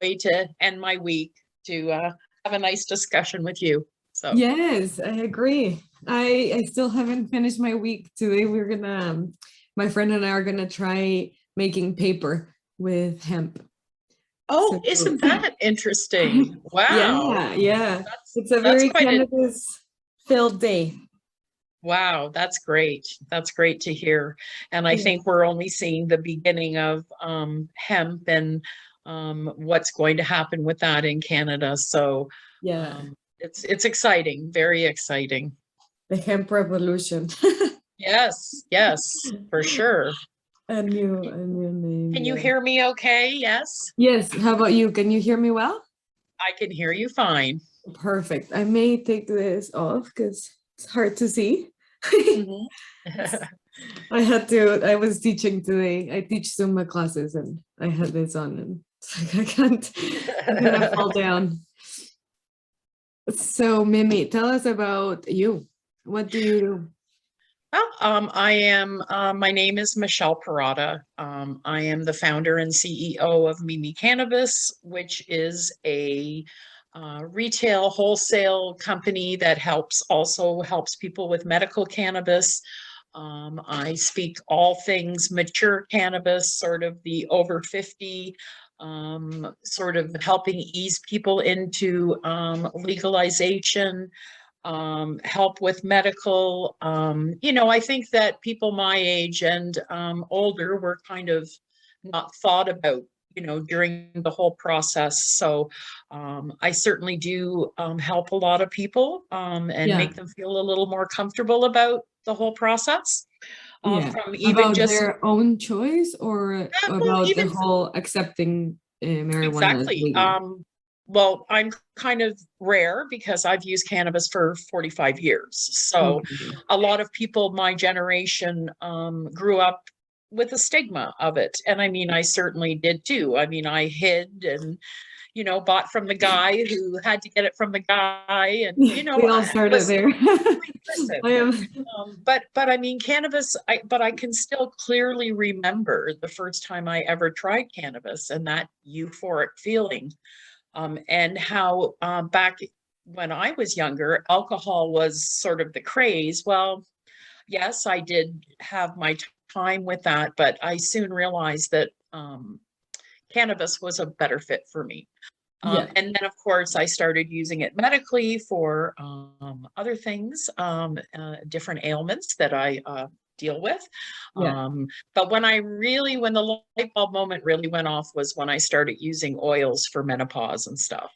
way to end my week to have a nice discussion with you. So, Yes, I agree. I still haven't finished my week today. We're gonna my friend and I are gonna try making paper with hemp. oh, So isn't that interesting? Wow. yeah, yeah. It's a That's very quite a cannabis filled day. wow. That's great. That's great to hear. And I Yeah. think we're only seeing the beginning of hemp and what's going to happen with that in Canada. So Yeah. it's exciting, very exciting. The hemp revolution. Yes, yes, for sure. A new name, Can you yeah. hear me okay? Yes, Yes, how about you? Can you hear me well? I can hear you fine. Perfect. I may take this off because it's hard to see. Mhm. I was teaching today. I teach Zumba classes and I had this on and it's like I can't, I'm gonna fall down. So Mimi, tell us about you. What do you do? Well, my name is Michelle Parada. I am the founder and CEO of Mimi Cannabis, which is a retail wholesale company that also helps people with medical cannabis. I speak all things mature cannabis, sort of the over 50, sort of helping ease people into legalization, help with medical. I think that people my age and older were kind of not thought about, during the whole process. So I certainly do help a lot of people and Yeah, make them feel a little more comfortable about the whole process. yeah. From even About just, their own choice or well, about the even whole accepting marijuana as exactly. legal? Well, I'm kind of rare because I've used cannabis for 45 years. So Okay. a lot of people my generation grew up with the stigma of it. And I mean, I certainly did too. I mean, I hid and, bought from the guy who had to get it from the guy. And, We all started there. listen, I am. but I mean, but I can still clearly remember the first time I ever tried cannabis and that euphoric feeling, and how back when I was younger, alcohol was sort of the craze. Well, yes, I did have my time with that, but I soon realized that cannabis was a better fit for me. Yeah, And then, of course, I started using it medically for other things, different ailments that I deal with. yeah. But when the light bulb moment really went off was when I started using oils for menopause and stuff,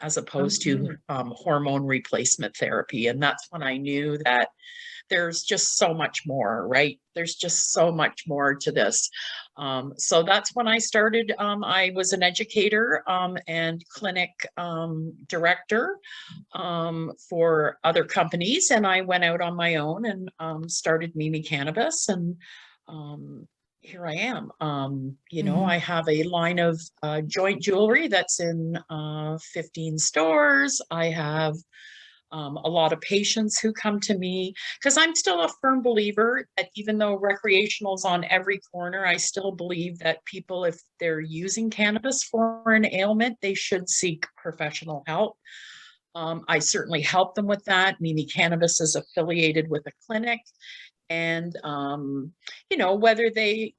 as opposed to Okay. hormone replacement therapy. And that's when I knew that there's just so much more, right? There's just so much more to this. So that's when I started. I was an educator and clinic director for other companies, and I went out on my own and started Mimi Cannabis, and here I am. I Mhm. have a line of joint jewelry that's in 15 stores. I have a lot of patients who come to me because I'm still a firm believer that even though recreational is on every corner, I still believe that people, if they're using cannabis for an ailment, they should seek professional help. I certainly help them with that. Mimi Cannabis is affiliated with a clinic, and whether they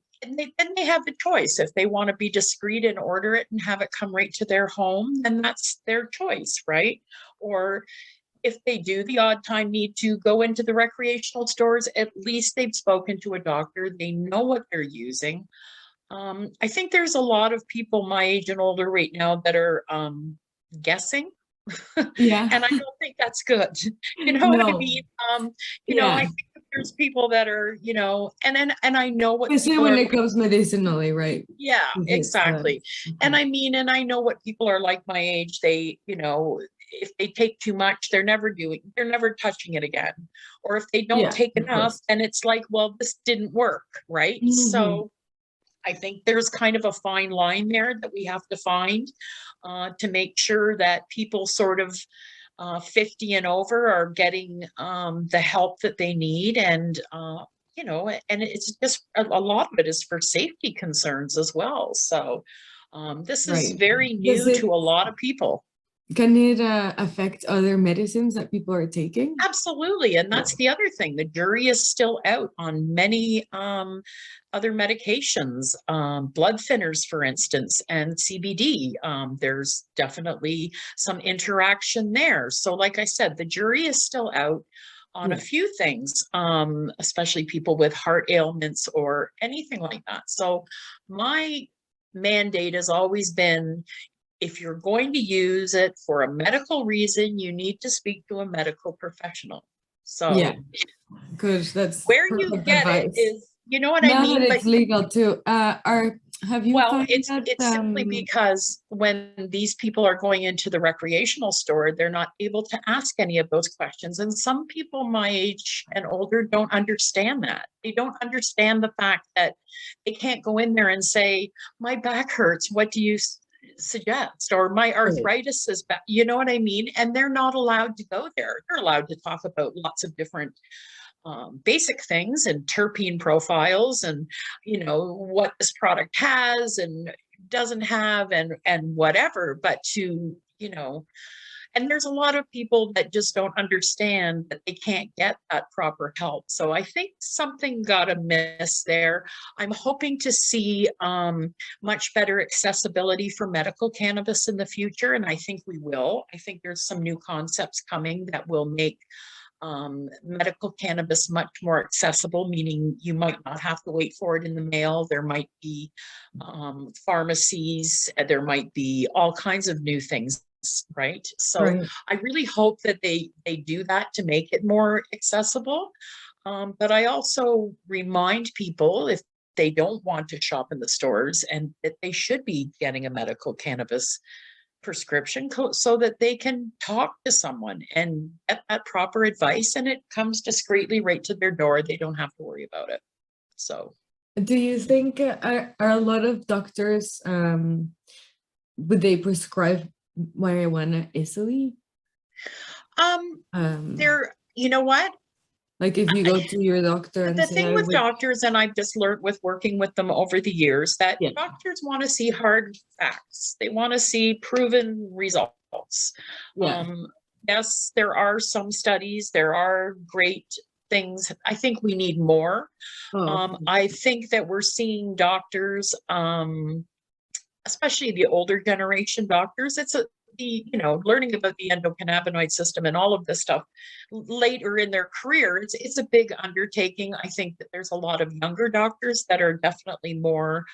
have the choice if they want to be discreet and order it and have it come right to their home, then that's their choice, right? Or if they do the odd time need to go into the recreational stores, at least they've spoken to a doctor. They know what they're using. I think there's a lot of people my age and older right now that are guessing. Yeah. And I don't think that's good. You know what I No. mean? I Yeah. think that there's people that are, and I know what Especially people when are. it comes medicinally, right? Yeah, It hits the. exactly. And I mean, and I know what people are like my age. If they take too much, they're never touching it again. Or if they don't Yeah, take of enough, course. then it's like, well, this didn't work, right? Hmm. So I think there's kind of a fine line there that we have to find to make sure that people sort of 50 and over are getting the help that they need. And it's just a lot of it is for safety concerns as well. So This is Right. very Does new it, to a lot of people. can it affect other medicines that people are taking? Absolutely. And that's the other thing. The jury is still out on many other medications, blood thinners, for instance, and CBD. There's definitely some interaction there. So like I said, the jury is still out on a Yeah. few things, especially people with heart ailments or anything like that. So my mandate has always been, if you're going to use it for a medical reason, you need to speak to a medical professional. Yeah, So good. That's where you perfect get it advice. is, you know what I Now that mean? But it's legal too, have you well, found that it's simply because when these people are going into the recreational store, they're not able to ask any of those questions. And some people my age and older don't understand that. They don't understand the fact that they can't go in there and say, my back hurts, what do you suggest? Or my Right. arthritis is bad. You know what I mean? And they're not allowed to go there. They're allowed to talk about lots of different basic things and terpene profiles and, you know, what this product has and doesn't have and whatever. But to, you know, and there's a lot of people that just don't understand that they can't get that proper help. So I think something got amiss there. I'm hoping to see much better accessibility for medical cannabis in the future, and I think we will. I think there's some new concepts coming that will make medical cannabis much more accessible, meaning you might not have to wait for it in the mail. There might be pharmacies, there might be all kinds of new things, right? So Right. I really hope that they do that to make it more accessible. But I also remind people, if they don't want to shop in the stores, and that they should be getting a medical cannabis prescription so that they can talk to someone and get that proper advice, and it comes discreetly right to their door. They don't have to worry about it. So Do you think are a lot of doctors would they prescribe marijuana easily? there, you know what, Like if you go to your doctor and the say, thing I with would, doctors, and I've just learned with working with them over the years, that yeah, doctors want to see hard facts. They want to see proven results. yeah. Yes, there are some studies, there are great things. I think we need more. Oh, okay. I think that we're seeing doctors, especially the older generation doctors, it's a the, you know, learning about the endocannabinoid system and all of this stuff later in their career, it's a big undertaking. I think that there's a lot of younger doctors that are definitely more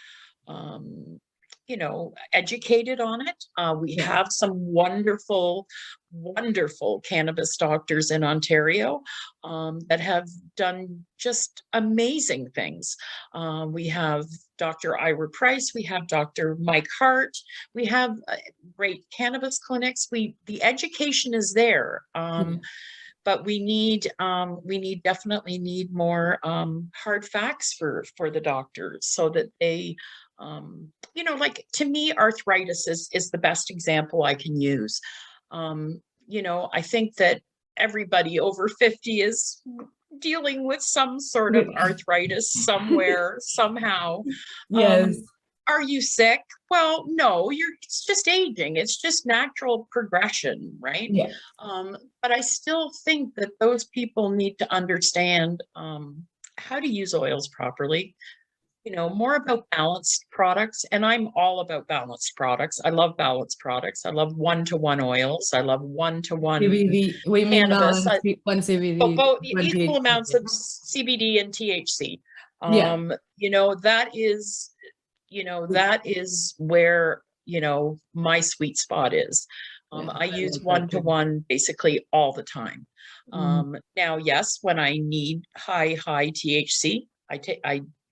you know, educated on it. We Yeah. have some wonderful, wonderful cannabis doctors in Ontario that have done just amazing things. We have Dr. Ira Price, we have Dr. Mike Hart, we have great cannabis clinics. The education is there. Yeah. But we definitely need more hard facts for the doctors so that they you know, like, to me, arthritis is the best example I can use. You know, I think that everybody over 50 is dealing with some sort of arthritis somewhere, somehow. Yes. Are you sick? Well, no, it's just aging. It's just natural progression, right? Yeah. But I still think that those people need to understand how to use oils properly, you know, more about balanced products. And I'm all about balanced products. I love balanced products. I love one-to-one oils. I love one-to-one CBD, we mean cannabis. balance, one But CBD, both one equal amounts THC. of CBD and THC. Yeah. You know, that is, you know, that is where, you know, my sweet spot is. Yeah, I I use like that too. one-to-one basically all the time. Mm. Now, yes, when I need high THC,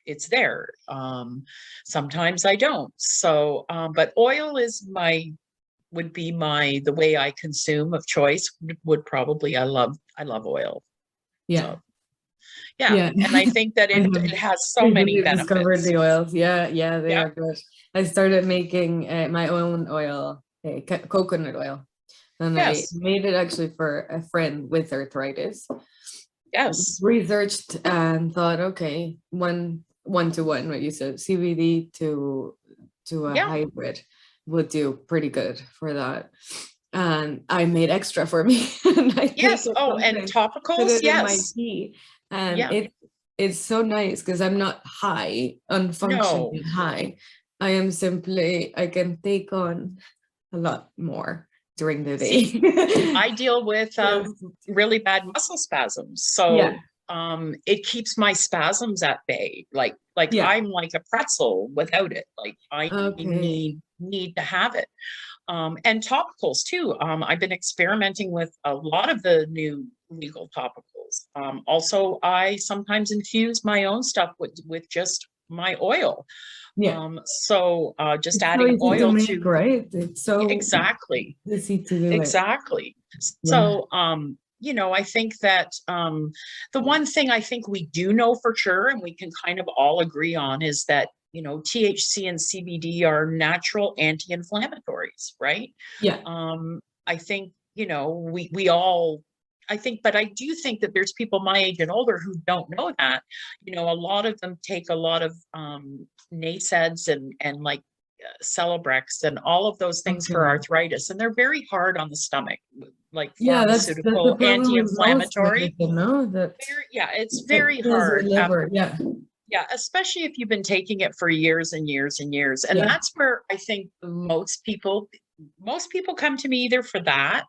it's there. Sometimes I don't. So, but oil is would be the way I consume of choice. Would probably, I love oil. Yeah. So yeah, Yeah. and I think that I it have has so many recently discovered benefits. the oils. Yeah, yeah, they Yeah. are good. I started making my own oil, coconut oil, and I Yes. made it actually for a friend with arthritis. Yes. Researched and thought, okay, one to one, what you said, CBD to to a Yeah. hybrid would do pretty good for that. And I made extra for me, and I take Yes. it Oh, and sometimes, put topicals. it in my Yes. tea, and Yeah. it's so nice because I'm not high, No. unfunctioning high. I am simply, I can take on a lot more during the See, day. I deal with Yes. really bad muscle spasms. Yeah. So it keeps my spasms at bay. Like Yeah. I'm like a pretzel without it. Like I Okay. need to have it. And topicals too. I've been experimenting with a lot of the new legal topicals. Also, I sometimes infuse my own stuff with just my oil. Yeah. So just It's so adding easy to oil make, to right? It's so exactly. easy to do it. Exactly. Yeah. So, I think that the one thing I think we do know for sure, and we can kind of all agree on, is that, THC and CBD are natural anti-inflammatories, right? Yeah. I think, we all, I think, but I do think that there's people my age and older who don't know that. A lot of them take a lot of NSAIDs and like Celebrex and all of those things for Okay. arthritis, and they're very hard on the stomach, like Yeah, that's the pharmaceutical problem with most anti-inflammatory. medicine, no? That Yeah, it's it very kills your hard. liver. Yeah. Yeah, especially if you've been taking it for years and years and years. And Yeah. that's where I think most people come to me either for that,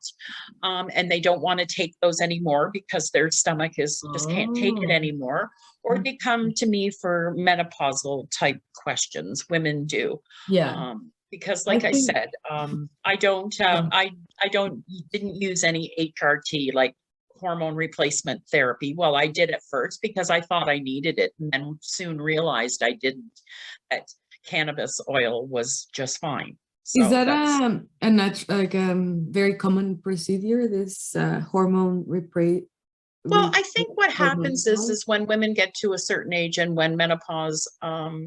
and they don't want to take those anymore because their stomach is just can't take it Oh. anymore, or they come to me for menopausal type questions. Women do. Yeah. Because I like I think said, I didn't use any HRT, like hormone replacement therapy. Well, I did at first because I thought I needed it, and then soon realized I didn't, that cannabis oil was just fine. is So that that's, a like very common procedure, this hormone well, I think what happens is hormone? is when women get to a certain age and when menopause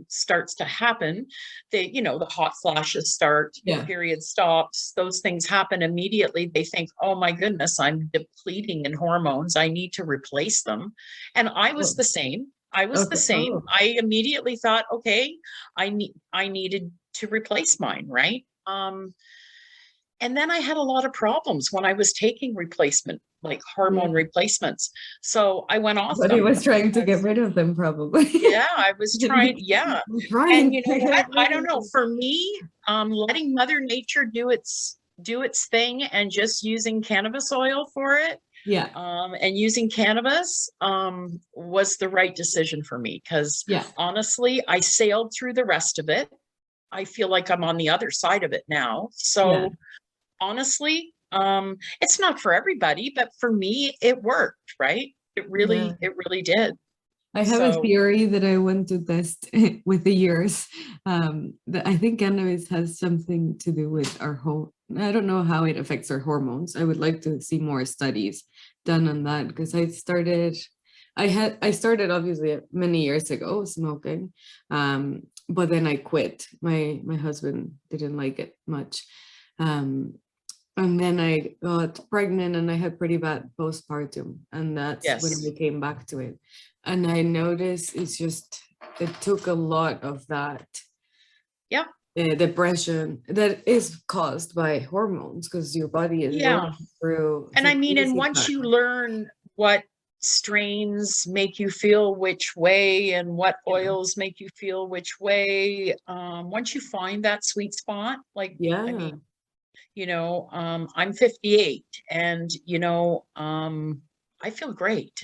starts to happen, the hot flashes start, the Yeah. period stops, those things happen immediately. They think, oh my goodness, I'm depleting in hormones. I need to replace them. And I was Oh, the same. I was the okay. same. Oh, I immediately thought, okay, I needed to replace mine, right? And then I had a lot of problems when I was taking replacement, like yeah. hormone replacements. So I went off But he them was trying to get because, rid of them, probably. yeah, I was trying. Yeah. I'm And trying you to know get what? I rid don't of know. them. For me, letting Mother Nature do its thing and just using cannabis oil for it, Yeah. and using cannabis, was the right decision for me. Because Yeah. honestly, I sailed through the rest of it. I feel like I'm on the other side of it now. Yeah. So honestly, it's not for everybody, but for me, it worked, right? Yeah. It really did. I have a So, theory that I want to test with the years. That I think cannabis has something to do with our whole. I don't know how it affects our hormones. I would like to see more studies done on that because I started obviously many years ago smoking, but then I quit. My husband didn't like it much, and then I got pregnant and I had pretty bad postpartum, and that's when yes. I came back to it. And I noticed it took a lot of that Yeah. depression that is caused by hormones because your body is going Yeah. through And the I mean, and crazy once you time. learn what strains make you feel which way and what Yeah. oils make you feel which way, once you find that sweet spot, like, I Yeah. mean, I'm 58 and, I feel great.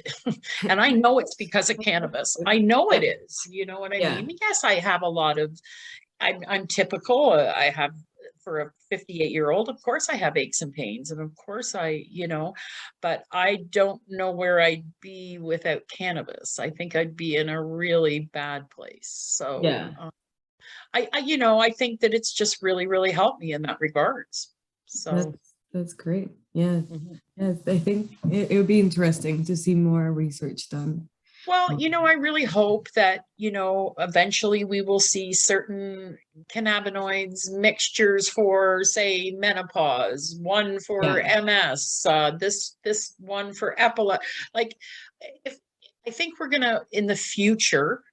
And I know it's because of cannabis. I know Yeah. it is. You know what I Yeah. mean? Yes, I have a lot of, I'm typical. I have, for a 58-year-old, of course I have aches and pains. And of course but I don't know where I'd be without cannabis. I think I'd be in a really bad place. So, Yeah. I think that it's just really, really helped me in that regards. So, That's great. Yeah. mhm. Yes, I think it would be interesting to see more research done. Well, I really hope that, eventually we will see certain cannabinoids mixtures for, say, menopause, one for Yeah. MS, this one for epilepsy. Like, if I think we're gonna in the future,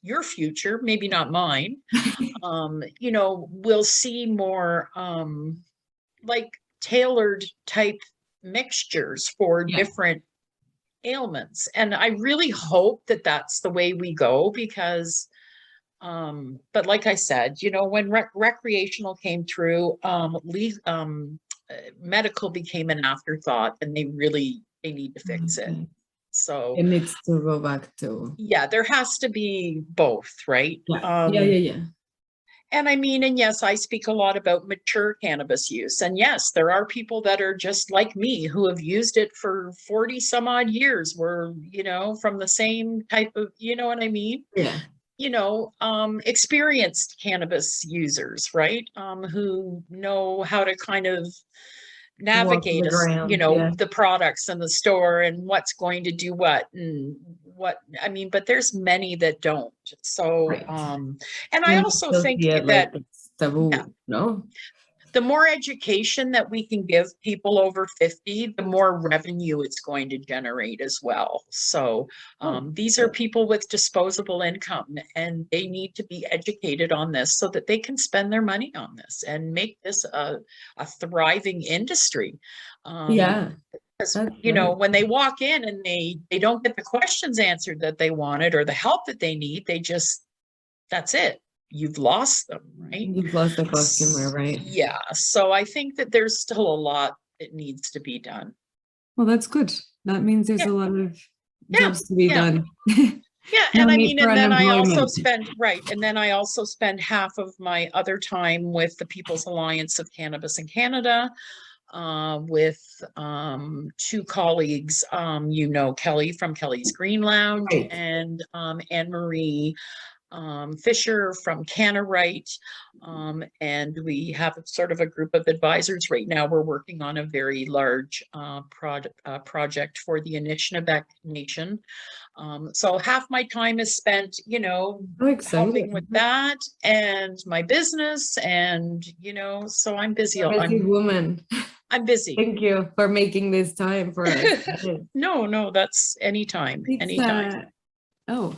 your future, maybe not mine, you know, we'll see more like tailored type mixtures for Yeah. different ailments. And I really hope that that's the way we go, because but like I said, you know, when recreational came through, medical became an afterthought, and they need to fix it. Okay. So It needs to go back to. yeah, there has to be both, right? Yeah. And I mean, and yes, I speak a lot about mature cannabis use. And yes, there are people that are just like me who have used it for 40 some odd years, were, you know, from the same type of, you know what I mean? Yeah. You know, experienced cannabis users, right? Who know how to kind of Walk navigate the us, you ground. know, Yeah. the products in the store and what's going to do what and what, I mean, but there's many that don't. So, Right. and I And we also still think see it like that, it's yeah, taboo, no? the more education that we can give people over 50, the more revenue it's going to generate as well. So Oh, these are yeah. people with disposable income, and they need to be educated on this so that they can spend their money on this and make this a thriving industry. Yeah, Because, that's you know, right. when they walk in and they don't get the questions answered that they wanted or the help that they need, they just, that's it. You've lost them, right? You've lost a customer, right? Yeah. So I think that there's still a lot that needs to be done. Well, that's good. That means there's Yeah. a lot of Yeah. jobs to be Yeah. done. Yeah. No And I need mean, for and then I also unemployment. spend, right. And then I also spend half of my other time with the People's Alliance of Cannabis in Canada, with two colleagues, you know, Kelly from Kelly's Green Lounge, Right. and Anne Marie Fisher from Canarite. And we have sort of a group of advisors. Right now, we're working on a very large project for the Anishinaabe Nation. So half my time is spent, you know, So helping with exciting. that and my business. And, you know, so I'm busy. A busy woman. I'm busy. Thank you for making this time for us. No, that's anytime, It's anytime. oh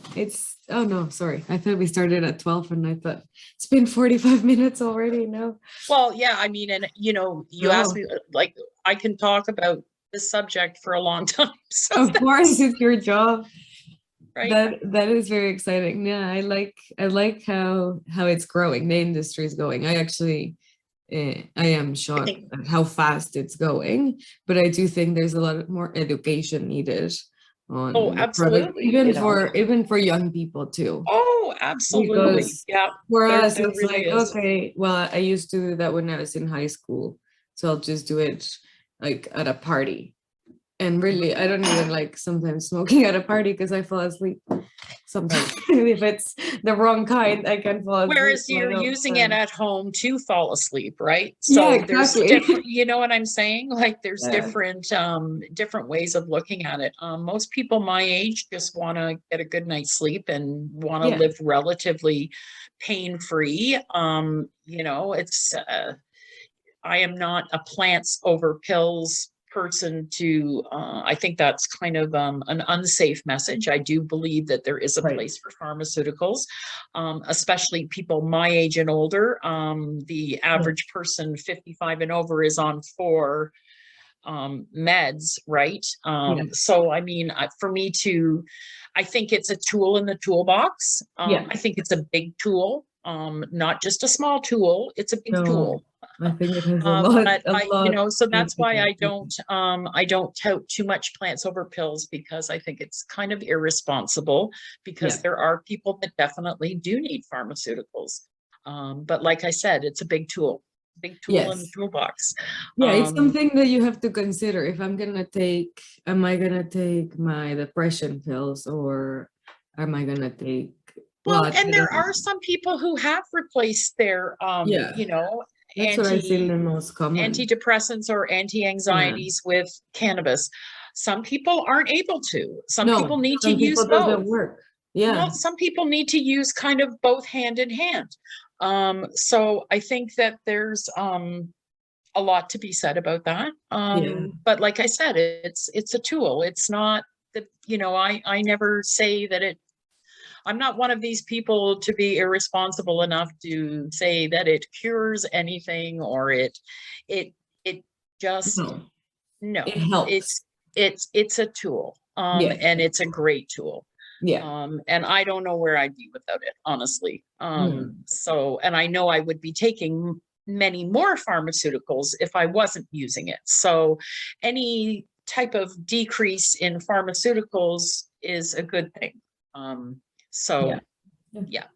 no, sorry. I thought we started at 12 and I thought it's been 45 minutes already. No. Well, yeah, I mean, and you know, you asked No. me, like, I can talk about this subject for a long time. So Of course, that's it's your job. right. That is very exciting. Yeah, I like how it's growing. The industry is going. I actually I am I shocked think, at how fast it's going, but I do think there's a lot more education needed oh, on the product, absolutely, you know. even for young people too. Oh, absolutely. Because Yeah, for us, there it's really like, is. okay, well, I used to do that when I was in high school, so I'll just do it like at a party. And really, I don't even like sometimes smoking at a party because I fall asleep. Sometimes if it's the wrong kind, I can fall asleep. Whereas So I you're don't. using it at home to fall asleep, right? Yeah, So there's exactly. different, you know what I'm saying? Like there's Yeah. different ways of looking at it. Most people my age just want to get a good night's sleep and want to Yeah. live relatively pain-free. You know, it's I am not a plants over pills person to I think that's kind of an unsafe message. I do believe that there is a Right. place for pharmaceuticals, especially people my age and older. The Yeah. average person 55 and over is on 4 meds, right? Yeah. So I mean, for me to, I think it's a tool in the toolbox. Yeah. I think it's a big tool, not just a small tool. It's a big No, tool. I think it has But a I, you lot know, so more that's to why go. I don't tout too much plants over pills, because I think it's kind of irresponsible, because Yeah. there are people that definitely do need pharmaceuticals. But like I said, it's a big tool in the Yes. toolbox. Yeah, it's Um, something that you have to consider. If I'm gonna take, am I gonna take my depression pills or am I gonna take, well, well, and there are some people who have replaced their, yeah, you know, that's what I feel the most common. antidepressants or Yeah. anti-anxieties with cannabis. Some people aren't able to. Some No, people need to some use people doesn't both. work. Well, Yeah. some people need to use kind of both hand in hand. So I think that there's a lot to be said about that. Yeah. But like I said, it's a tool. It's not that, you know, I never say that I'm not one of these people to be irresponsible enough to say that it cures anything, or it just, No, it no, helps. it's a tool, Yeah. and it's a great tool. Yeah. And I don't know where I'd be without it, honestly. Mm. So, and I know I would be taking many more pharmaceuticals if I wasn't using it. So any type of decrease in pharmaceuticals is a good thing. Yeah. So Yeah. yeah.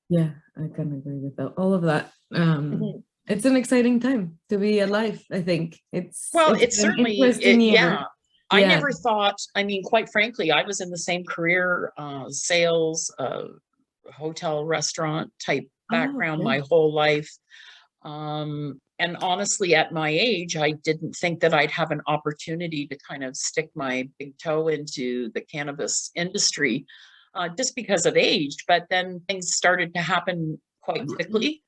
Yeah, I can agree with all of that. Mhm. It's an exciting time to be alive, I think. Well, It's it's been an certainly interesting yeah. year. I Yeah. never thought, I mean, quite frankly, I was in the same career, sales, hotel, restaurant type Oh, background okay. my whole life. And honestly, at my age, I didn't think that I'd have an opportunity to kind of stick my big toe into the cannabis industry, just because of age. But then things started to happen quite quickly.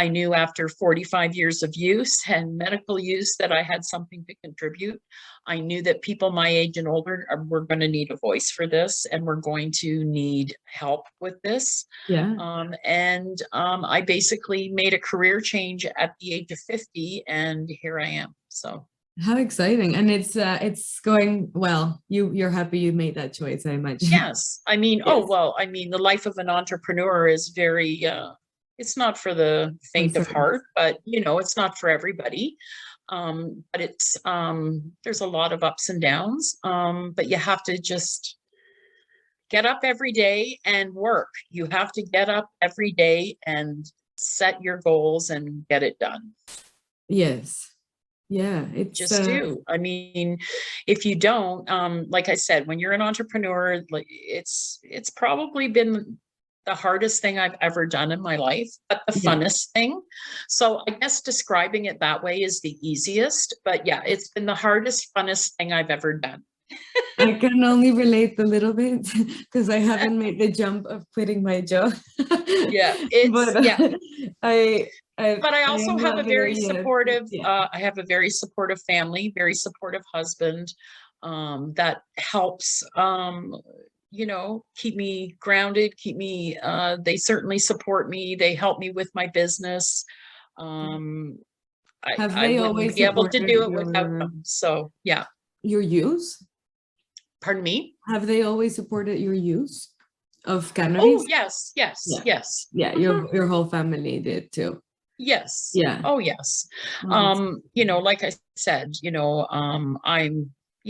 I knew after 45 years of use and medical use that I had something to contribute. I knew that people my age and older were going to need a voice for this, and we're going to need help with this. Yeah. I basically made a career change at the age of 50, and here I am. So How exciting. And it's going well. You're happy you made that choice, I imagine. yes, I mean, oh, Yes. well, I mean, the life of an entrepreneur is very, it's not for the faint of Concerned. heart, but it's not for everybody. But there's a lot of ups and downs. But you have to just get up every day and work. You have to get up every day and set your goals and get it done. Yes. Yeah. It's Just do. I mean, if you don't, like I said, when you're an entrepreneur, like it's probably been the hardest thing I've ever done in my life, but the yeah. funnest thing. So I guess describing it that way is the easiest, but yeah, it's been the hardest, funnest thing I've ever done. I can only relate a little bit because I haven't made the jump of quitting my job. Yeah, But yeah. But I I also am have not a there very yet. supportive, Yeah. I have a very supportive family, very supportive husband, that helps, keep me grounded, they certainly support me. They help me with my business. Um, Have I they wouldn't always be able to do supported it without them. So yeah, your use? pardon me. Have they always supported your use of Oh, cannabis? yes, yes, Yeah. yes. Yeah, Mhm. your whole family did too. Yes. Yeah. Oh, yes. Oh, that's Like I said,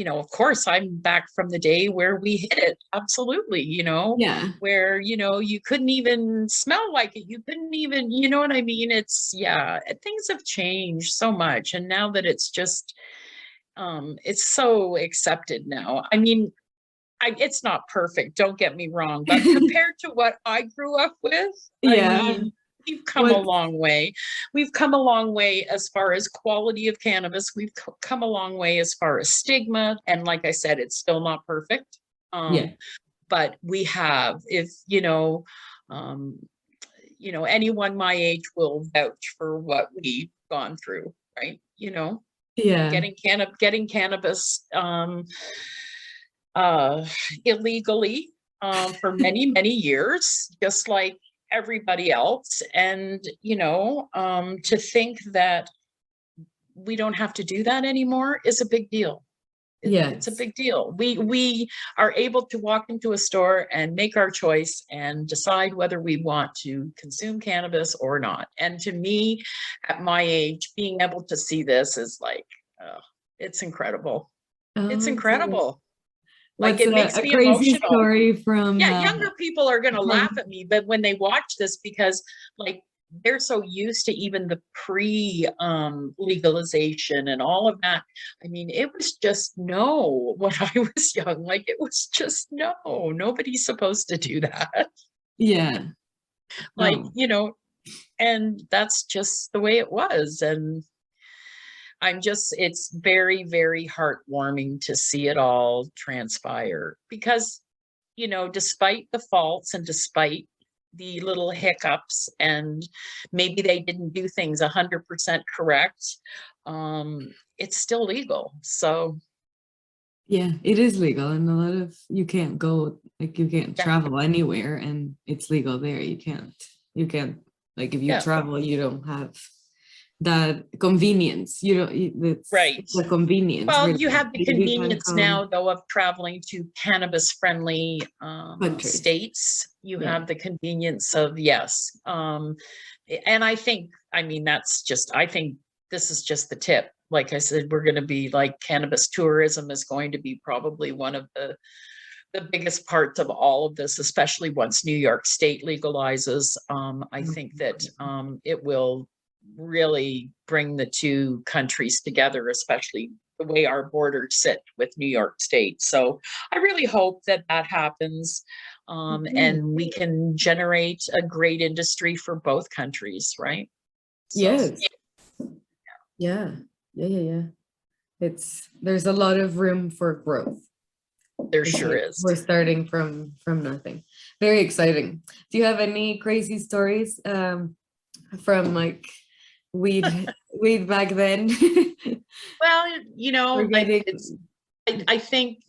of course, I'm back from the day where we hit it. Absolutely. yeah. Where, you couldn't even smell like it. You couldn't even, you know what I mean? Yeah, things have changed so much. And now that it's so accepted now. I mean, it's not perfect, don't get me wrong, but compared to what I grew up with, I Yeah. mean, we've come a What long way. We've come a long way as far as quality of cannabis. We've come a long way as far as stigma. And like I said, it's still not perfect. yeah. But we have, if um, anyone my age will vouch for what we've gone through, right? Yeah. Getting cannabis, uh, illegally, for many, many years, just like everybody else. And, to think that we don't have to do that anymore is a big deal. It's a Yes. big deal. We are able to walk into a store and make our choice and decide whether we want to consume cannabis or not. And to me, at my age, being able to see this is like, it's incredible. It's Oh, incredible. Like, what's it makes a me crazy emotional. story from Yeah, younger people are going to laugh from at me, but when they watch this, because like they're so used to even the pre legalization and all of that. I mean, it was just no when I was young. Like, it was just no, nobody's supposed to do that. yeah. Like, Oh, and that's just the way it was. And it's very, very heartwarming to see it all transpire, because despite the faults and despite the little hiccups, and maybe they didn't do things 100% correct, it's still legal. So Yeah, it is legal, and a lot of you can't go, like you can't Yeah, travel anywhere, and it's legal there. You can't like if you yeah, travel, you don't have that convenience. You don't. right. It's a convenience, Well, really. you have the You can convenience come now, though, of traveling to cannabis-friendly countries. states. You Yeah. have the convenience of, yes. And I think, I mean, I think this is just the tip. Like I said, we're going to be like cannabis tourism is going to be probably one of the biggest parts of all of this, especially once New York State legalizes. I think that it will really bring the two countries together, especially the way our borders sit with New York State. So I really hope that that happens, Mhm. and we can generate a great industry for both countries, right? So Yes. Yeah. Yeah. Yeah. Yeah. There's a lot of room for growth. there For sure sure. is. We're starting from nothing. Very exciting. Do you have any crazy stories from like weed back then? Well, We're like getting I think,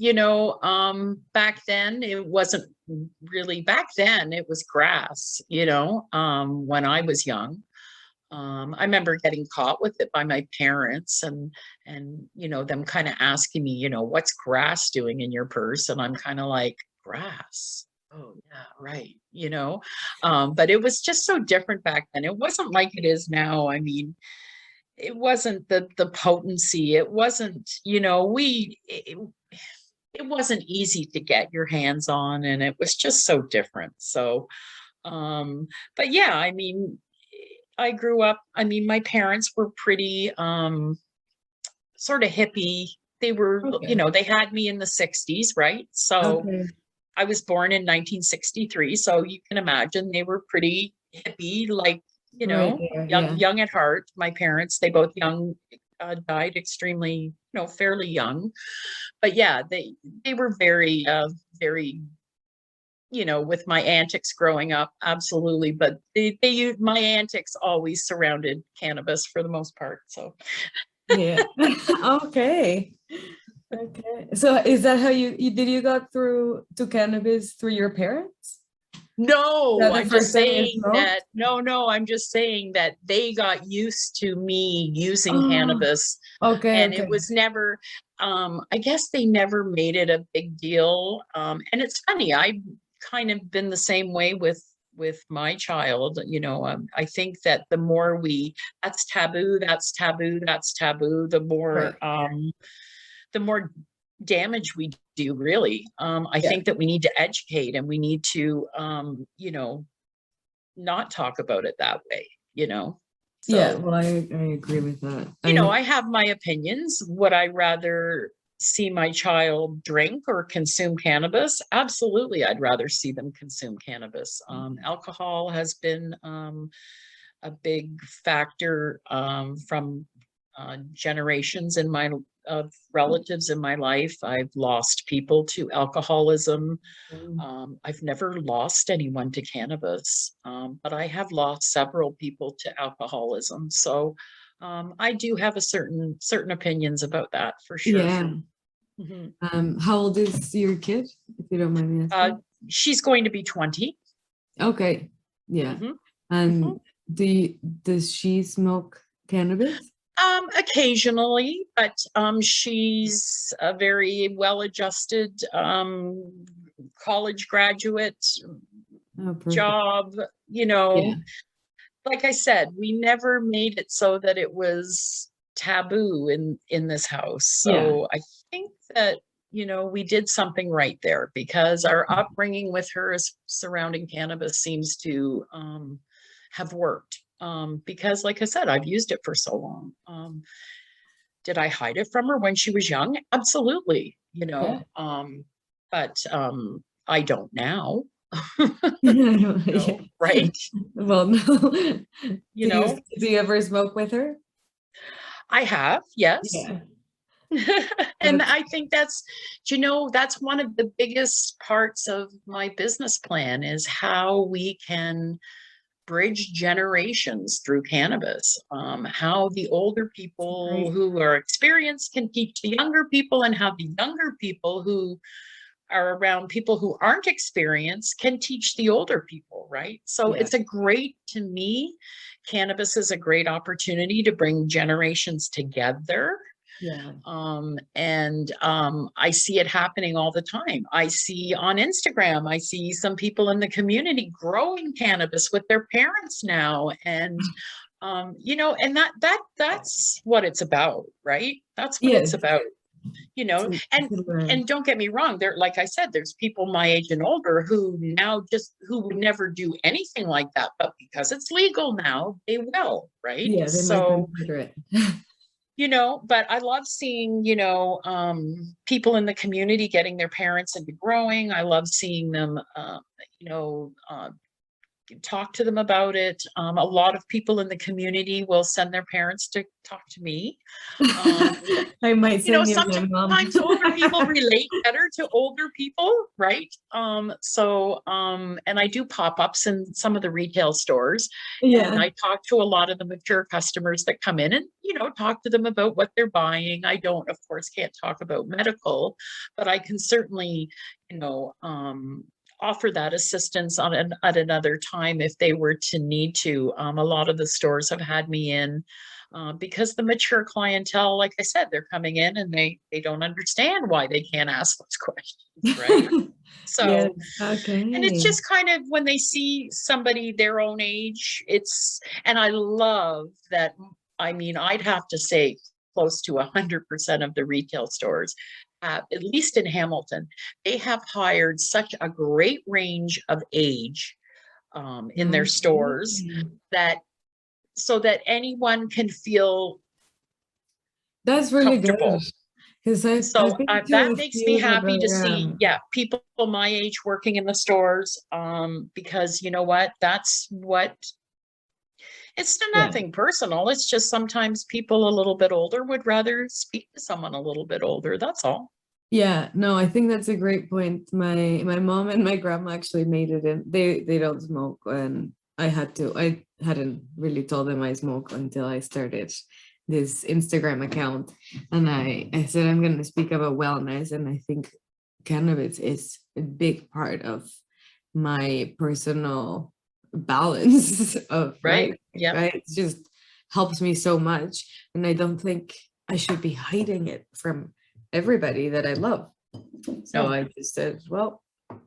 back then it wasn't really back then, it was grass, when I was young. I remember getting caught with it by my parents and them kind of asking me, what's grass doing in your purse? And I'm kind of like, grass. Oh yeah, right. But it was just so different back then. It wasn't like it is now. I mean, it wasn't the potency. It wasn't, it wasn't easy to get your hands on, and it was just so different. So but yeah, I mean, I grew up, I mean, my parents were pretty sort of hippie. They were, okay. they had me in the 60s, right? So Okay. I was born in 1963, so you can imagine they were pretty hippie, like, Right there. young Yeah. young at heart. My parents, they both died extremely, fairly young. But yeah, they were very, with my antics growing up, absolutely. But they used my antics always surrounded cannabis for the most part. So Yeah. Okay. Okay. So is that how you did you got through to cannabis through your parents? Is no, that the I'm just first time you saying that smoked? no, I'm just saying that they got used to me using Oh, cannabis, okay, and it okay. was never, I guess they never made it a big deal. And it's funny, I've kind of been the same way with my child. I think that the more that's taboo, that's taboo, that's taboo, Right. the more damage we do, really. I Yeah. think that we need to educate, and we need to, not talk about it that way, Yeah, so well, I agree with that. I I have my opinions. Would I rather see my child drink or consume cannabis? Absolutely, I'd rather see them consume cannabis. Alcohol has been a big factor, from generations of relatives in my life. I've lost people to alcoholism. I've never lost anyone to cannabis, but I have lost several people to alcoholism. So I do have a certain opinions about that for sure. yeah. Mhm. How old is your kid, if you don't mind me Uh, asking? she's going to be 20. Okay. Yeah. Mhm. Mhm. And does she smoke cannabis? Occasionally, but she's a very well-adjusted college graduate, Oh, perfect. job, Yeah. like I said, we never made it so that it was taboo in this house. Yeah. So I think that, we did something right there, because our upbringing with her surrounding cannabis seems to have worked. Because like I said, I've used it for so long. Did I hide it from her when she was young? Absolutely, Yeah. but I don't now. Yeah. Right? Well, no. You know, Do you ever smoke with her? I have, yes. Yeah. And That's I think that's one of the biggest parts of my business plan, is how we can bridge generations through cannabis. How the older people who are experienced can teach the younger people, and how the younger people who are around people who aren't experienced can teach the older people, right? So Yeah. it's a great, to me, cannabis is a great opportunity to bring generations together. Yeah. I see it happening all the time. I see on Instagram, I see some people in the community growing cannabis with their parents now. And you know, and that's what it's about, right? That's what it's Yes. about. You know, To learn. and don't get me wrong, there, like I said, there's people my age and older who now just who would never do anything like that, but because it's legal now, they will, right? Yeah, they might So, consider it. you know, but I love seeing, you know, people in the community getting their parents into growing. I love seeing them, you know, talk to them about it. A lot of people in the community will send their parents to talk to me. Um, I might you know, send you my mom. sometimes older people relate better to older people, right? And I do pop-ups in some of the retail stores, and Yeah. I talk to a lot of the mature customers that come in and, you know, talk to them about what they're buying. I don't, of course, can't talk about medical, but I can certainly, you know, offer that assistance at another time if they were to need to. A lot of the stores have had me in because the mature clientele, like I said, they're coming in and they don't understand why they can't ask those questions, right? Yes. So, and it's Okay. just kind of when they see somebody their own age, and I love that. I mean, I'd have to say close to 100% of the retail stores, at least in Hamilton, they have hired such a great range of age in their stores Okay. that so that anyone can feel That's really good. comfortable. Because I've So been to that a makes me few that happy to are see, yeah, people my age working in the stores, because you know what, that's what, it's yeah. nothing personal. It's just sometimes people a little bit older would rather speak to someone a little bit older. That's all. Yeah, no, I think that's a great point. My mom and my grandma actually made it in. They don't smoke, and I hadn't really told them I smoke until I started this Instagram account. And I said I'm gonna speak about wellness, and I think cannabis is a big part of my personal balance of Right? life, Yep. right? It just helps me so much. And I don't think I should be hiding it from everybody that I love. So No. I just said, well,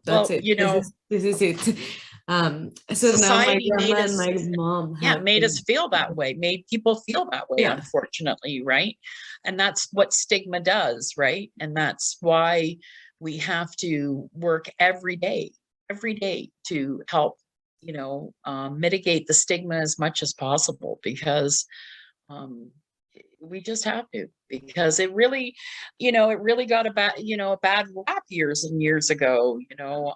that's Well, it. you know, This is it. So now my society made grandma and us, my mom yeah, have made us been, feel that way, made people feel that way, yeah, unfortunately, right? And that's what stigma does, right? And that's why we have to work every day to help, you know, mitigate the stigma as much as possible, because um, we just have to, because it really, you know, it really got a bad rap years and years ago, you know,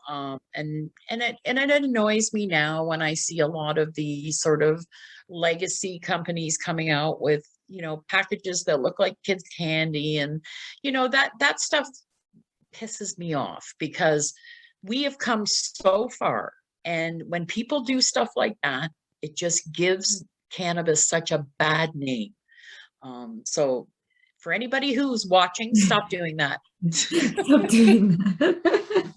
and it annoys me now when I see a lot of the sort of legacy companies coming out with, you know, packages that look like kids candy, and you know, that stuff pisses me off, because we have come so far, and when people do stuff like that, it just gives cannabis such a bad name. So for anybody who's watching, stop doing that. stop doing that.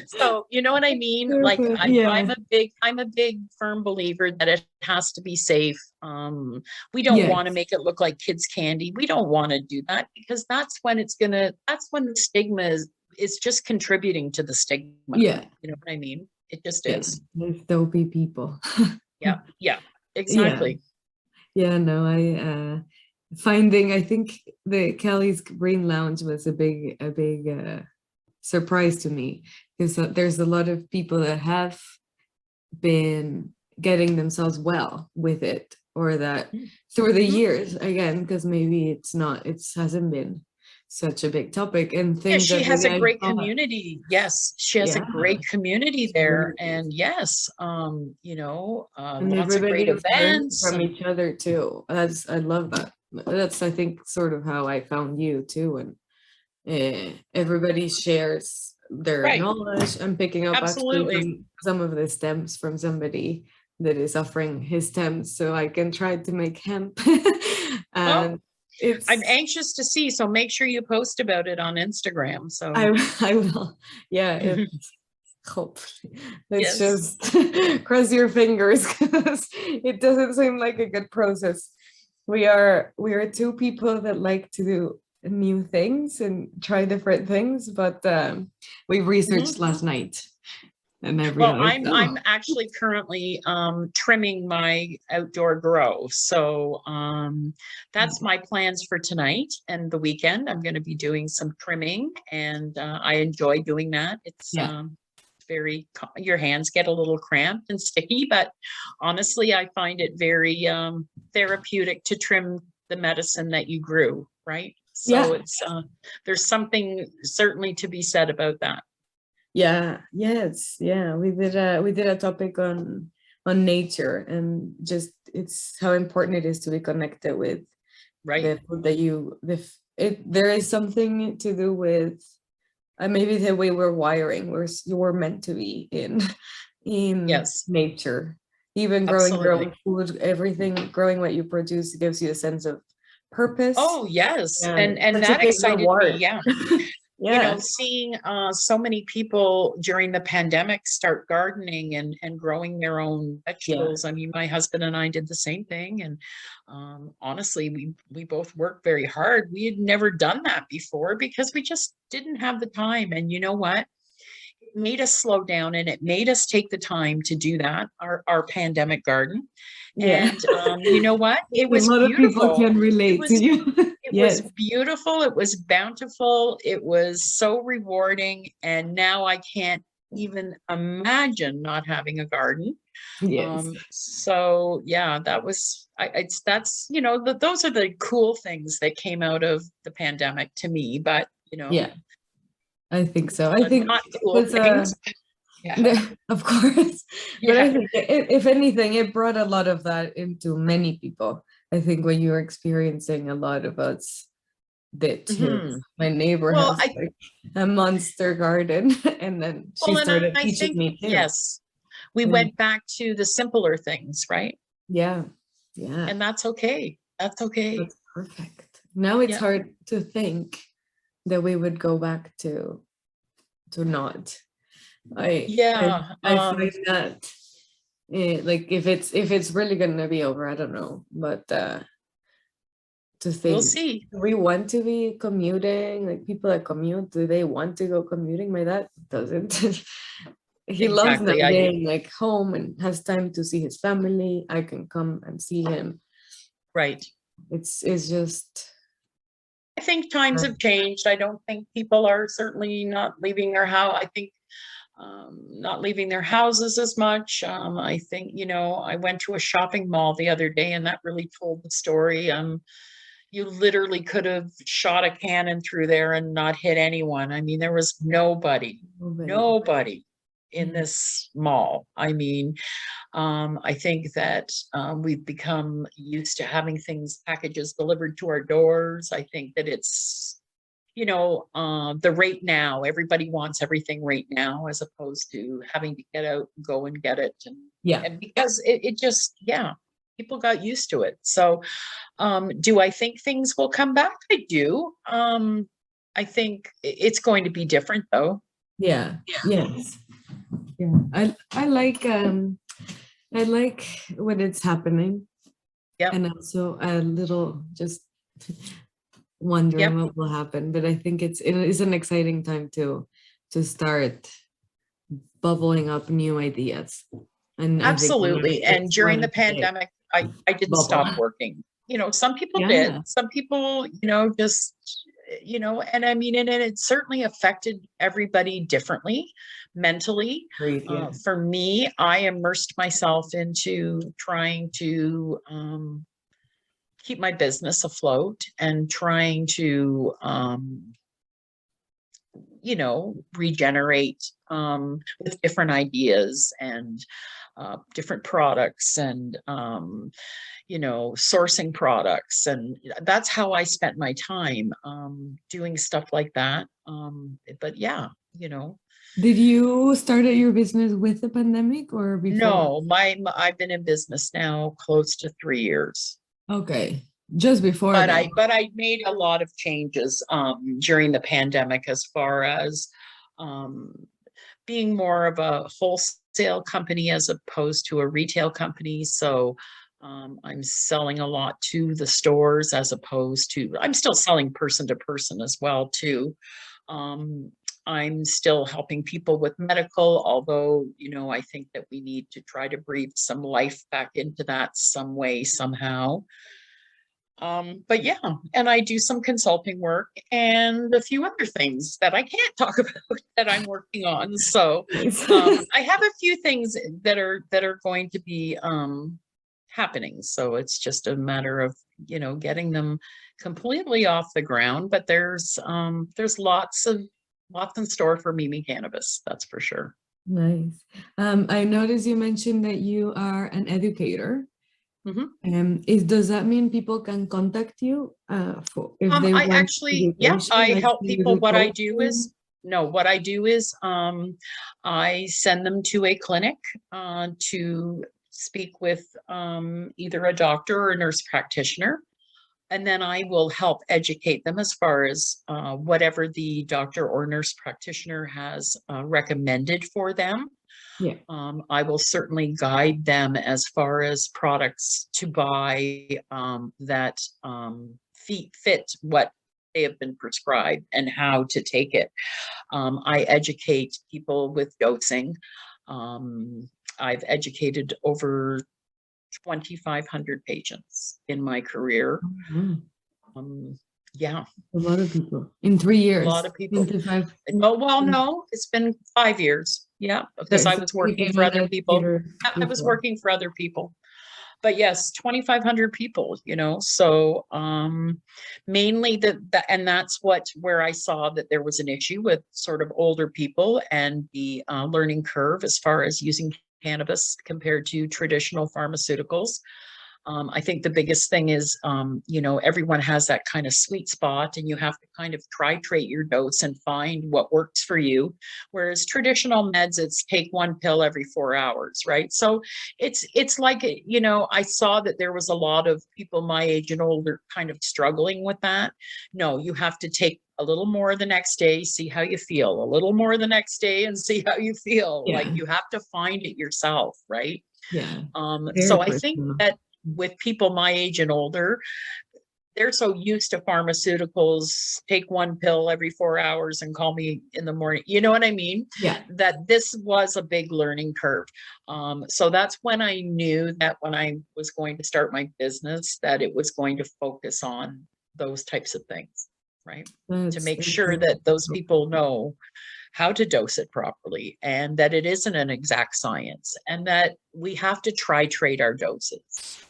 So you know what I mean? Like Perfect. Yeah. I'm a big firm believer that it has to be safe. We don't want to Yes. make it look like kids candy. We don't want to do that, because that's when the stigma is just contributing to the stigma. Yeah. You know what I mean? It just Yeah. is. There's dopey people. Yeah. Yeah. Yeah. Exactly. Yeah. No, finding, I think the Kelly's Green Lounge was a big surprise to me, because there's a lot of people that have been getting themselves well with it, or that through the Mhm. years, again, because maybe it hasn't been such a big topic, and Yeah, things she that has maybe a I great thought, community. Yes, she has a yeah, great community it's there. really, And yes, you know, and lots of great everybody is learning events from and each other too. I love that. That's, I think, sort of how I found you too. And everybody shares their right. knowledge. I'm picking up actually Absolutely. from some of the stems from somebody that is offering his stems, so I can try to make hemp. Oh, And it's I'm anxious to see. So make sure you post about it on Instagram. So I will, yeah, if hopefully. Let's yes. just cross your fingers, because it doesn't seem like a good process. We are two people that like to do new things and try different things, but we researched Mhm. last night and I Well, realized, I'm oh, actually currently trimming my outdoor grow. So that's my plans for tonight and the weekend. I'm going to be doing some trimming, and I enjoy doing that. It's yeah, very, your hands get a little cramped and sticky, but honestly, I find it very therapeutic to trim the medicine that you grew, right? So yeah, it's there's something certainly to be said about that. yeah, yes, yeah. We did a topic on nature, and just it's how important it is to be connected with Right. the food that there is something to do with maybe the way we're wiring, we're meant to be in Yes, nature. Even growing your absolutely. own food, everything, growing what you produce gives you a sense of purpose Oh, yes. and And such a that big excited me. reward. Yeah. Yeah, Seeing so many people during the pandemic start gardening and growing their own yeah, vegetables. I mean, my husband and I did the same thing. And honestly, we both worked very hard. We had never done that before because we just didn't have the time. And you know what? It made us slow down, and it made us take the time to do that, our pandemic garden. yeah. And you know what? It A was lot of people beautiful. can It relate to was you. it was Yes, beautiful. It was bountiful. It was so rewarding. And now I can't even imagine not having a garden. yes, So yeah, that was that's those are the cool things that came out of the pandemic to me. But yeah. I think so. I the think not it cool was things. Yeah. of course, but I Yeah. think if anything, it brought a lot of that into many people. I think when you're experiencing a lot of us did too. Hmm. My neighbor Well, has like a monster garden, and then she and started I teaching think, me too. yes, we And went back to the simpler things, right? yeah, yeah, And that's okay. That's okay. that's perfect. Now it's Yeah. hard to think that we would go back to not. I I Yeah. I find that like if it's really gonna be over, I don't know, but to We'll think, see. do we want to be commuting? Like people that commute, do they want to go commuting? My dad doesn't. He loves now Exactly. I being like home and has time to see his family. I can come and see him. right. It's just I think times have changed. I don't think people are certainly not leaving their house. I think not leaving their houses as much. I think, I went to a shopping mall the other day, and that really told the story. You literally could have shot a cannon through there and not hit anyone. I mean, there was nobody. nobody in Yeah. this mall. I mean, I think that we've become used to having packages delivered to our doors. I think that it's, the right now. Everybody wants everything right now, as opposed to having to get out and go and get it. Yeah. And because it just, yeah, people got used to it. So, do I think things will come back? I do. I think it's going to be different, though. Yeah. Yes. Yeah. I like when it's happening, Yep. and also a little just wondering Yep. what will happen. But I think it is an exciting time to start bubbling up new ideas. And I think Absolutely. And it's during one the of the pandemic, I didn't bubble. stop working. Some people did. Yeah. Some people, just, and I mean, and it certainly affected everybody differently, mentally. Great. Yeah. For me, I immersed myself into trying to keep my business afloat and trying to, regenerate with different ideas and different products and sourcing products. And that's how I spent my time doing stuff like that. But yeah, you know, Did you start your business with the pandemic or before? No, I've been in business now close to 3 years. Okay, just before But that. I made a lot of changes during the pandemic as far as um, being more of a wholesale company as opposed to a retail company. So I'm selling a lot to the stores as opposed to, I'm still selling person to person as well too. Um, I'm still helping people with medical, although, I think that we need to try to breathe some life back into that some way, somehow. But yeah, and I do some consulting work and a few other things that I can't talk about that I'm working on. So Nice. I have a few things that are going to be happening. So it's just a matter of, getting them completely off the ground. But there's lots in store for Mimi Cannabis, that's for sure. Nice. I noticed you mentioned that you are an educator. Mhm. Does that mean people can contact you for if they I want actually, yeah, education, I like help you people. do What I do coaching? is, no, what I do is, I send them to a clinic, to speak with, either a doctor or a nurse practitioner. And then I will help educate them as far as, whatever the doctor or nurse practitioner has, recommended for them. Yeah. I will certainly guide them as far as products to buy, that fit what they have been prescribed and how to take it. I educate people with dosing. I've educated over 2,500 patients in my career. Wow. Um, yeah, A lot of people in three a lot years, of people. 25. No, well, Mm, no, it's been 5 years. Yeah, because okay, I so was you've working been for an other people. educator I was before. working for other people. But yes, 2,500 people, so mainly and that's where I saw that there was an issue with sort of older people and the learning curve as far as using cannabis compared to traditional pharmaceuticals. I think the biggest thing is, everyone has that kind of sweet spot, and you have to kind of titrate your dose and find what works for you. Whereas traditional meds, it's take one pill every 4 hours, right? So it's like, I saw that there was a lot of people my age and older kind of struggling with that. No, you have to take a little more the next day, see how you feel, a little more the next day, and see how you feel. Like Yeah, you have to find it yourself, right? yeah, So very I think personal. that with people my age and older, they're so used to pharmaceuticals, take one pill every 4 hours and call me in the morning. You know what I mean? Yeah, That this was a big learning curve. So that's when I knew that when I was going to start my business, that it was going to focus on those types of things, right? To make that's sure very that those cool. people know how to dose it properly and that it isn't an exact science and that we have to titrate our doses.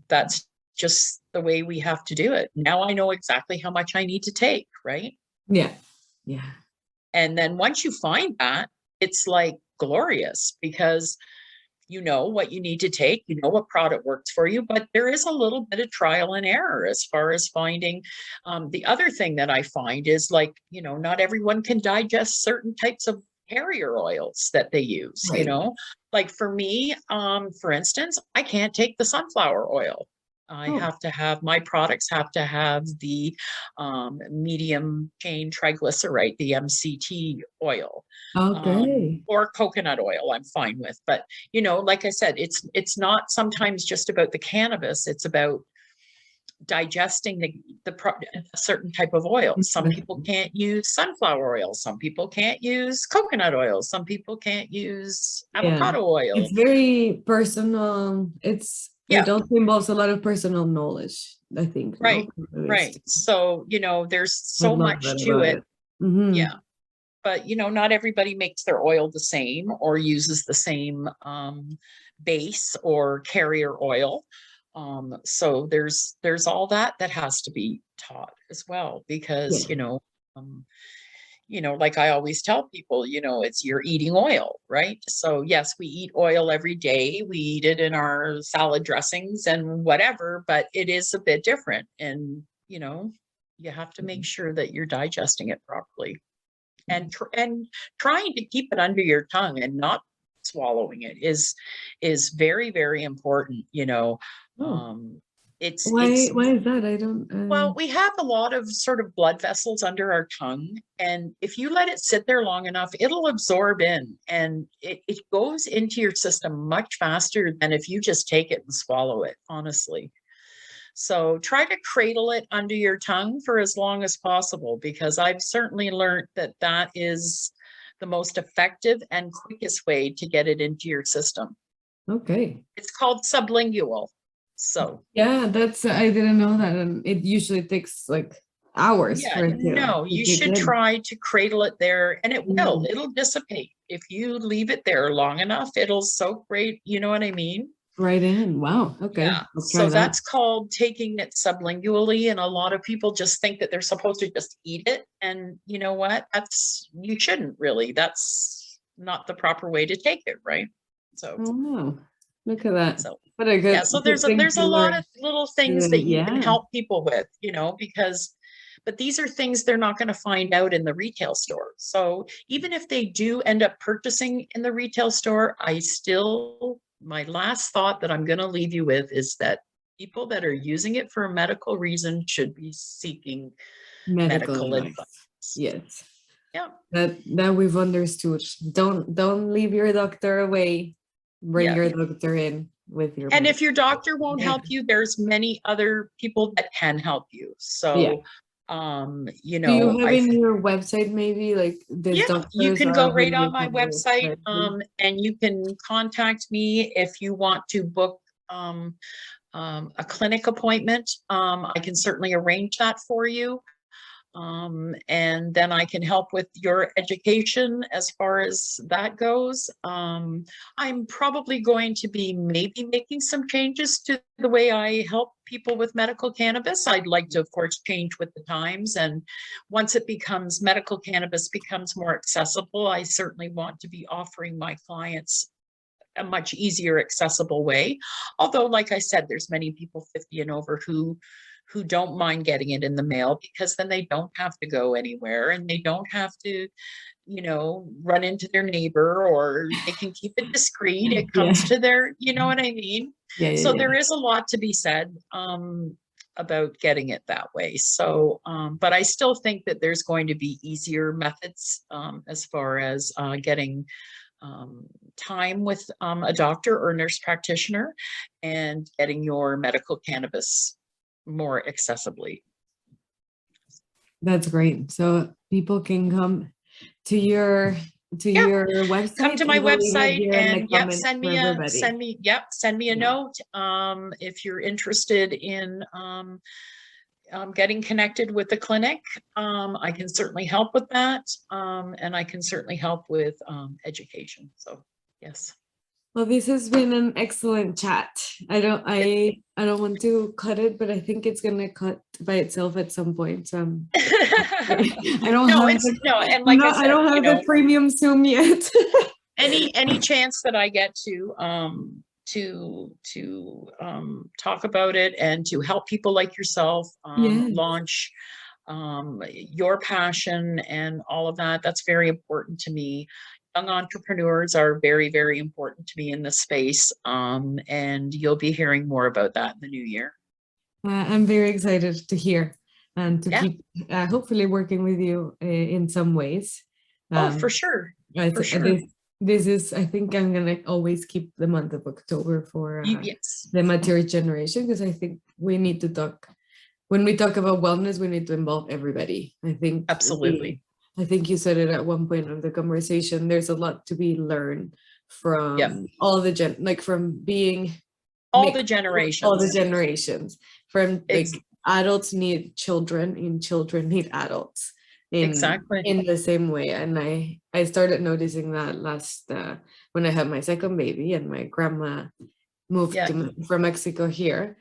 That's just the way we have to do it. Now I know exactly how much I need to take, right? Yeah, yeah, And then once you find that, it's like glorious because you know what you need to take, you know what product works for you, but there is a little bit of trial and error as far as finding. The other thing that I find is like, not everyone can digest certain types of carrier oils that they use, right. like for me, for instance, I can't take the sunflower oil. I Oh, have to have my products have to have the medium chain triglyceride, the MCT oil, okay. or coconut oil. I'm fine with, but like I said, it's not sometimes just about the cannabis. It's about digesting a certain type of oil. Some people Interesting. can't use sunflower oil. Some people can't use coconut oil. Some people can't use Yeah, avocado it's oil. very personal. It Yeah, also involves a lot of personal knowledge, I think, no? right, At least. right. So, there's I so love much that to about it. it. Hmm. Yeah. But not everybody makes their oil the same or uses the same base or carrier oil. So there's all that has to be taught as well because Yeah. um, like I always tell people, it's you're eating oil, right? So yes, we eat oil every day. We eat it in our salad dressings and whatever, but it is a bit different, and you have to make sure that you're digesting it properly. and trying to keep it under your tongue and not swallowing it is very, very important, you know. Oh, It's why is that? I don't well, we have a lot of sort of blood vessels under our tongue, and if you let it sit there long enough, it'll absorb in, and it goes into your system much faster than if you just take it and swallow it, honestly. So try to cradle it under your tongue for as long as possible, because I've certainly learned that that is the most effective and quickest way to get it into your system. Okay. It's called sublingual. So Yeah, that's I didn't know that, and it usually takes like hours yeah, for it no, to you kick should in. try to cradle it there, and Mm, it'll dissipate. If you leave it there long enough, it'll soak right, you know what I mean? right in. Wow. Okay, Yeah, I'll try so that. that's called taking it sublingually, and a lot of people just think that they're supposed to just eat it. And you know what? You shouldn't really. That's not the proper way to take it, right? So, Oh no, look at that. so What a yeah, so good thing there's a to lot learn. of little things that you can Yeah, help people with, you know, because but these are things they're not going to find out in the retail store. So even if they do end up purchasing in the retail store, my last thought that I'm going to leave you with is that people that are using it for a medical reason should be seeking medical medical advice. advice. Yes, Yeah. that we've understood. Don't leave your doctor away. Bring Yeah. your doctor in with your And if medical. your doctor won't Yeah. help you, there's many other people that can help you. Yeah. So, you Do you know, have in your website maybe like these yeah, you doctors can are go right on available my for website, therapy? and you can contact me if you want to book, a clinic appointment. I can certainly arrange that for you. And then I can help with your education as far as that goes. I'm probably going to be maybe making some changes to the way I help people with medical cannabis. I'd like to, of course, change with the times. And once medical cannabis becomes more accessible, I certainly want to be offering my clients a much easier accessible way. Although, like I said, there's many people 50 and over who don't mind getting it in the mail, because then they don't have to go anywhere and they don't have to, you know, run into their neighbor, or they can keep it discreet. It Yeah. comes to their, you know what I mean? Yeah, So yeah, there is a lot to be said about getting it that way. So, but I still think that there's going to be easier methods as far as getting time with a doctor or nurse practitioner and getting your medical cannabis more accessibly. that's great. So people can come to your Yeah, come website, to my and we'll leave it website here in the and yep, comments for everybody. send me a Yeah. note if you're interested in getting connected with the clinic. I can certainly help with that, and I can certainly help with education. So yes. Well, this has been an excellent chat. I don't want to cut it, but I think it's gonna cut by itself at some point. So I don't No, have it's the no, and like I I said, don't you have the know, premium Zoom yet. any chance that I get talk about it and to help people like yourself Yeah, launch your passion and all of that, that's very important to me. Young entrepreneurs are very, very important to me in this space, and you'll be hearing more about that in the new year. I'm very excited to hear and to Yeah. keep hopefully working with you in some ways. Oh, for Um, sure. I For th sure. this is I think I'm gonna always keep the month of October for Yes. the material generation, because I think we need to talk when we talk about wellness, we need to involve everybody. Absolutely. I think you said it at one point of the conversation. There's a lot to be learned Yep. from all the like from being All the mixed, all the generations. generations, from like Ex adults need children and children need adults exactly. in the same way. And I started noticing that last when I had my second baby and my grandma moved Yeah. from Mexico here.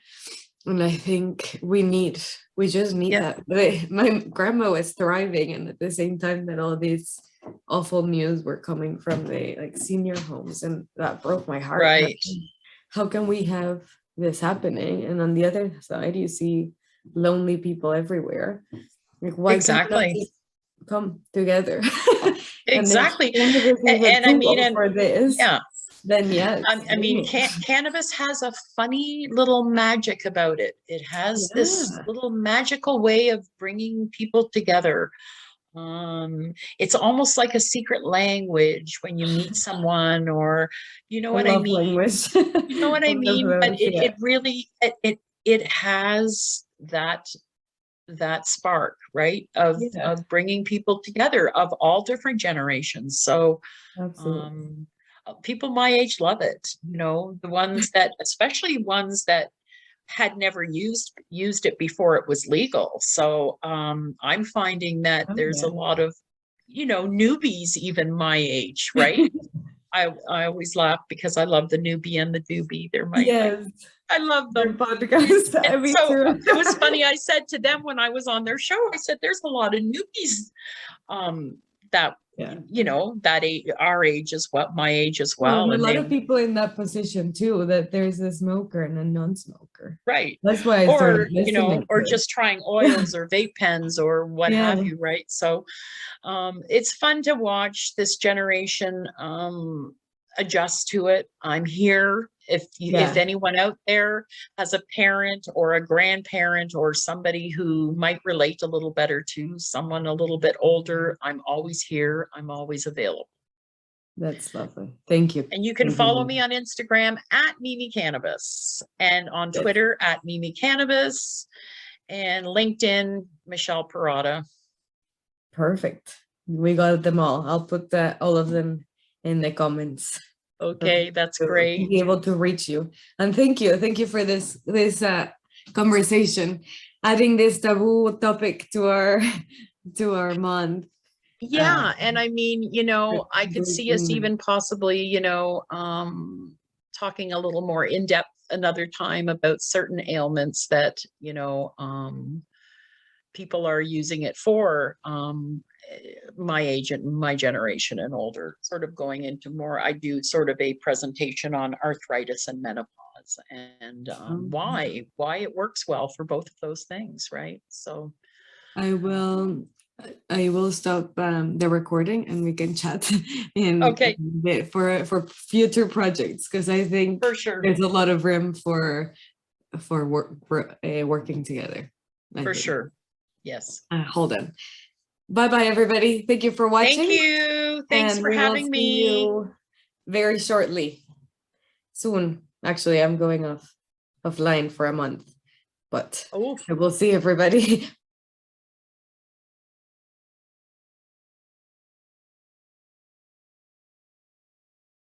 And I think we just need Yeah. that. My grandma was thriving, and at the same time that all these awful news were coming from the like senior homes, and that broke my heart. Right. How can we have this happening? And on the other side, you see lonely people everywhere. Like, why can we not Exactly. just come together. Exactly. And if cannabis is a And I mean, tool and for this, yeah, then yes. I mean, cannabis has a funny little magic about it. It has this Yeah, little magical way of bringing people together. It's almost like a secret language when you meet someone, or you know I what I love mean? language. You know what I Of the mean? But words, yeah. it really it has that spark, right? Yeah, Of bringing people together of all different generations. So absolutely. people my age love it. You know, the ones that, especially ones that had never used it before it was legal. So I'm finding that Oh there's a yeah. lot of, you know, newbies even my age, right? I always laugh because I love the newbie and the doobie. They're my Yes, I love your them. podcast. And Me so too. it was funny. I said to them when I was on their show, I said, "There's a lot of newbies that Yeah. you know that age, our age as well, my age as Well, well." and a And lot they of people in that position too, that there's a smoker and a non-smoker. right, That's why I started or you know, listening or to it. just trying oils or vape pens or what have Yeah. you, right? So it's fun to watch this generation adjust to it. I'm here. If Yeah. anyone out there has a parent or a grandparent or somebody who might relate a little better to someone a little bit older, I'm always here. I'm always available. That's lovely. Thank you. And you can Thank you, follow Mimi. me on Instagram at Mimi Cannabis and on Yes. Twitter at Mimi Cannabis and LinkedIn, Michelle Parada. Perfect. We got them all. I'll put all of them in the comments for Okay, that's people to great. be able to reach you. And thank you. Thank you for this conversation, adding this taboo topic to our to our month. Yeah, and I mean, you know, I could see us Breaking- even possibly, you know, talking a little more in depth another time about certain ailments that, you know, people are using it for, my age and my generation and older, sort of going into more, I do sort of a presentation on arthritis and menopause and why it works well for both of those things, right? So I will I will stop the recording and we can chat okay, for future projects, because I think for sure, there's a lot of room for working together. I for think. sure. Yes. Hold on. Bye bye, everybody. Thank you for watching. Thank you. Thanks And for we will having see me. you very shortly. Soon. Actually, I'm going offline for a month, but Oh. I will see everybody.